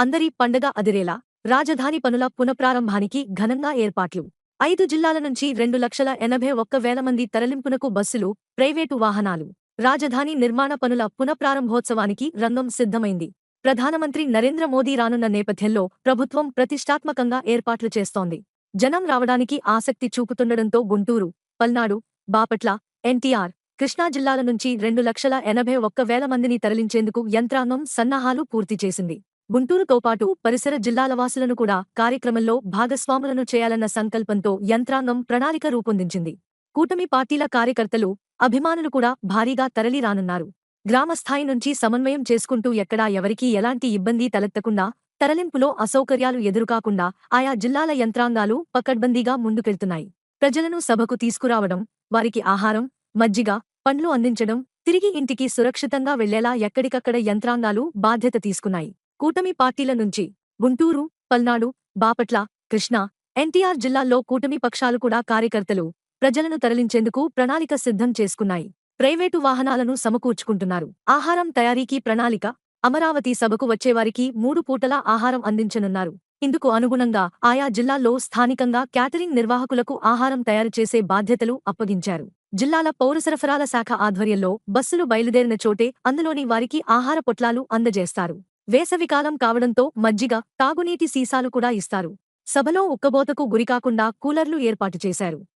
అందరి పండగ అదిరేలా రాజధాని పనుల పునఃప్రారంభానికి ఘనంగా ఏర్పాట్లు. 5 జిల్లాల నుంచి 2,81,000 మంది తరలింపునకు బస్సులు, ప్రైవేటు వాహనాలు. రాజధాని నిర్మాణ పనుల పునఃప్రారంభోత్సవానికి రంగం సిద్ధమైంది. ప్రధానమంత్రి నరేంద్ర మోదీ రానున్న నేపథ్యంలో ప్రభుత్వం ప్రతిష్టాత్మకంగా ఏర్పాట్లు చేస్తోంది. జనం రావడానికి ఆసక్తి చూపుతుండటంతో గుంటూరు, పల్నాడు, బాపట్ల, ఎన్టీఆర్, కృష్ణా జిల్లాల నుంచి 2,81,000 మందిని తరలించేందుకు యంత్రాంగం సన్నాహాలు పూర్తి చేసింది. గుంటూరుతో పాటు పరిసర జిల్లాల వాసులను కూడా కార్యక్రమంలో భాగస్వాములను చేయాలన్న సంకల్పంతో యంత్రాంగం ప్రణాళిక రూపొందించింది. కూటమి పార్టీల కార్యకర్తలు, అభిమానులు కూడా భారీగా తరలి రానున్నారు. గ్రామస్థాయి నుంచి సమన్వయం చేసుకుంటూ ఎక్కడా ఎవరికీ ఎలాంటి ఇబ్బంది తలెత్తకుండా, తరలింపులో అసౌకర్యాలు ఎదురుకాకుండా ఆయా జిల్లాల యంత్రాంగాలు పకడ్బందీగా ముందుకెళ్తున్నాయి. ప్రజలను సభకు తీసుకురావడం, వారికి ఆహారం, మజ్జిగ, పండ్లు అందించడం, తిరిగి ఇంటికి సురక్షితంగా వెళ్లేలా ఎక్కడికక్కడ యంత్రాంగాలు బాధ్యత తీసుకున్నాయి. కూటమి పార్టీల నుంచి గుంటూరు, పల్నాడు, బాపట్ల, కృష్ణా, ఎన్టీఆర్ జిల్లాల్లో కూటమి పక్షాలు కూడా కార్యకర్తలు, ప్రజలను తరలించేందుకు ప్రణాళిక సిద్ధం చేసుకున్నాయి. ప్రైవేటు వాహనాలను సమకూర్చుకుంటున్నారు. ఆహారం తయారీకి ప్రణాళిక. అమరావతి సభకు వచ్చేవారికి 3 పూటలా ఆహారం అందించనున్నారు. ఇందుకు అనుగుణంగా ఆయా జిల్లాల్లో స్థానికంగా క్యాటరింగ్ నిర్వాహకులకు ఆహారం తయారు చేసే బాధ్యతలు అప్పగించారు. జిల్లాల పౌరసరఫరాల శాఖ ఆధ్వర్యంలో బస్సులు బయలుదేరిన చోటే అందులోని వారికి ఆహార పొట్లాలు అందజేస్తారు. వేసవికాలం కావడంతో మజ్జిగ, తాగునీటి సీసాలు కూడా ఇస్తారు. సభలో ఉక్కబోతకు గురికాకుండా కూలర్లు ఏర్పాటు చేశారు.